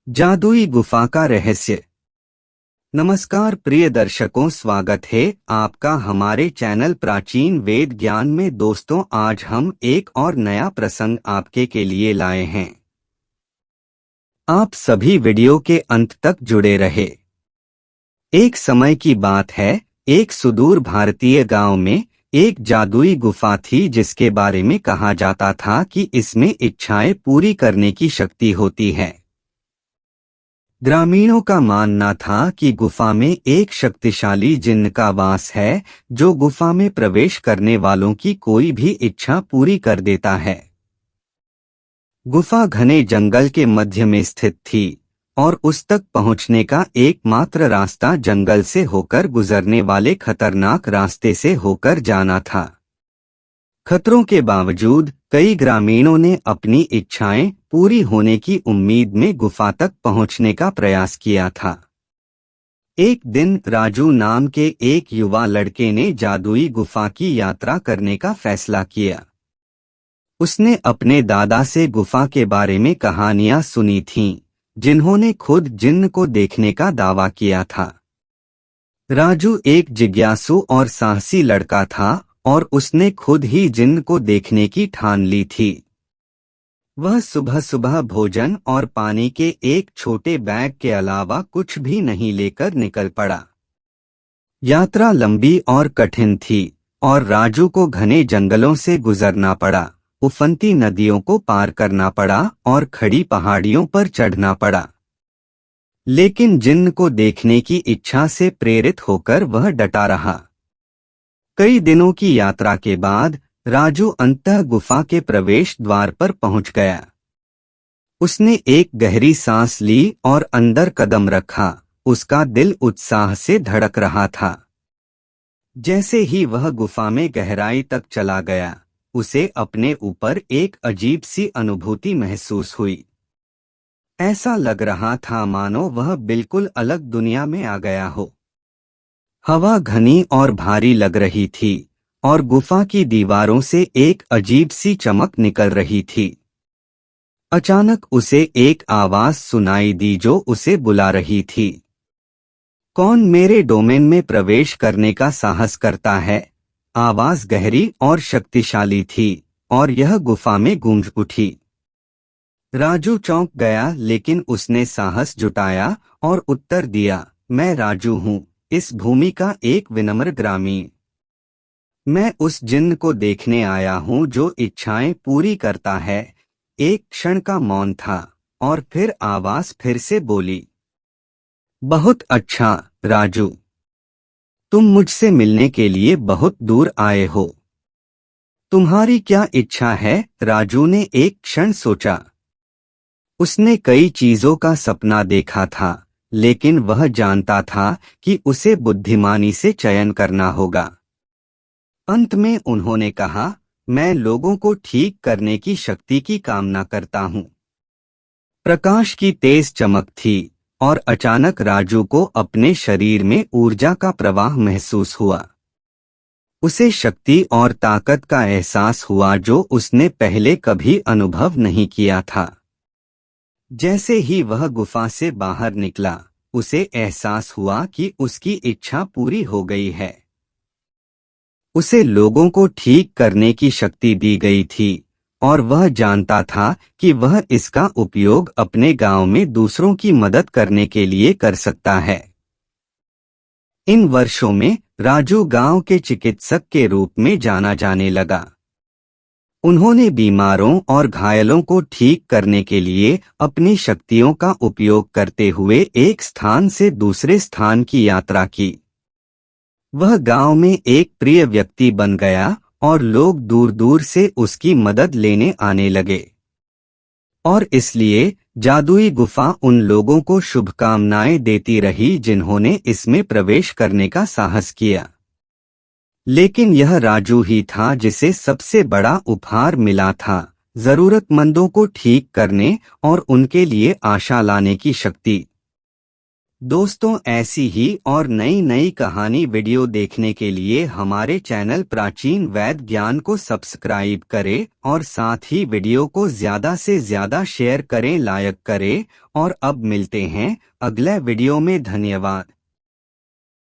जादुई गुफा का रहस्य। नमस्कार प्रिय दर्शकों, स्वागत है आपका हमारे चैनल प्राचीन वेद ज्ञान में। दोस्तों, आज हम एक और नया प्रसंग आपके के लिए लाए हैं। आप सभी वीडियो के अंत तक जुड़े रहे। एक समय की बात है, एक सुदूर भारतीय गांव में एक जादुई गुफा थी जिसके बारे में कहा जाता था कि इसमें इच्छाएं पूरी करने की शक्ति होती है। ग्रामीणों का मानना था कि गुफा में एक शक्तिशाली जिन्न का वास है जो गुफा में प्रवेश करने वालों की कोई भी इच्छा पूरी कर देता है। गुफा घने जंगल के मध्य में स्थित थी और उस तक पहुंचने का एकमात्र रास्ता जंगल से होकर गुजरने वाले खतरनाक रास्ते से होकर जाना था। खतरों के बावजूद कई ग्रामीणों ने अपनी इच्छाएं पूरी होने की उम्मीद में गुफा तक पहुंचने का प्रयास किया था। एक दिन राजू नाम के एक युवा लड़के ने जादुई गुफा की यात्रा करने का फैसला किया। उसने अपने दादा से गुफा के बारे में कहानियां सुनी थीं, जिन्होंने खुद जिन्न को देखने का दावा किया था। राजू एक जिज्ञासु और साहसी लड़का था और उसने खुद ही जिन्न को देखने की ठान ली थी। वह सुबह सुबह भोजन और पानी के एक छोटे बैग के अलावा कुछ भी नहीं लेकर निकल पड़ा। यात्रा लंबी और कठिन थी और राजू को घने जंगलों से गुजरना पड़ा, उफनती नदियों को पार करना पड़ा और खड़ी पहाड़ियों पर चढ़ना पड़ा। लेकिन जिन्न को देखने की इच्छा से प्रेरित होकर वह डटा रहा। कई दिनों की यात्रा के बाद राजू अंततः गुफा के प्रवेश द्वार पर पहुंच गया। उसने एक गहरी सांस ली और अंदर कदम रखा। उसका दिल उत्साह से धड़क रहा था। जैसे ही वह गुफा में गहराई तक चला गया, उसे अपने ऊपर एक अजीब सी अनुभूति महसूस हुई। ऐसा लग रहा था मानो वह बिल्कुल अलग दुनिया में आ गया हो। हवा घनी और भारी लग रही थी और गुफा की दीवारों से एक अजीब सी चमक निकल रही थी। अचानक उसे एक आवाज सुनाई दी जो उसे बुला रही थी। कौन मेरे डोमेन में प्रवेश करने का साहस करता है? आवाज गहरी और शक्तिशाली थी और यह गुफा में गूंज उठी। राजू चौंक गया, लेकिन उसने साहस जुटाया और उत्तर दिया, मैं राजू हूँ, इस भूमि का एक विनम्र ग्रामीण। मैं उस जिन्न को देखने आया हूँ जो इच्छाएं पूरी करता है। एक क्षण का मौन था और फिर आवाज फिर से बोली, बहुत अच्छा राजू, तुम मुझसे मिलने के लिए बहुत दूर आए हो। तुम्हारी क्या इच्छा है? राजू ने एक क्षण सोचा। उसने कई चीजों का सपना देखा था, लेकिन वह जानता था कि उसे बुद्धिमानी से चयन करना होगा। अंत में उन्होंने कहा, मैं लोगों को ठीक करने की शक्ति की कामना करता हूँ। प्रकाश की तेज चमक थी और अचानक राजू को अपने शरीर में ऊर्जा का प्रवाह महसूस हुआ। उसे शक्ति और ताकत का एहसास हुआ जो उसने पहले कभी अनुभव नहीं किया था। जैसे ही वह गुफा से बाहर निकला, उसे एहसास हुआ कि उसकी इच्छा पूरी हो गई है। उसे लोगों को ठीक करने की शक्ति दी गई थी और वह जानता था कि वह इसका उपयोग अपने गांव में दूसरों की मदद करने के लिए कर सकता है। इन वर्षों में राजू गांव के चिकित्सक के रूप में जाना जाने लगा। उन्होंने बीमारों और घायलों को ठीक करने के लिए अपनी शक्तियों का उपयोग करते हुए एक स्थान से दूसरे स्थान की यात्रा की। वह गांव में एक प्रिय व्यक्ति बन गया और लोग दूर दूर से उसकी मदद लेने आने लगे। और इसलिए जादुई गुफा उन लोगों को शुभकामनाएं देती रही जिन्होंने इसमें प्रवेश करने का साहस किया। लेकिन यह राजू ही था जिसे सबसे बड़ा उपहार मिला था, जरूरतमंदों को ठीक करने और उनके लिए आशा लाने की शक्ति। दोस्तों, ऐसी ही और नई नई कहानी वीडियो देखने के लिए हमारे चैनल प्राचीन वैद ज्ञान को सब्सक्राइब करें और साथ ही वीडियो को ज्यादा से ज्यादा शेयर करें, लाइक करें। और अब मिलते हैं अगले वीडियो में। धन्यवाद।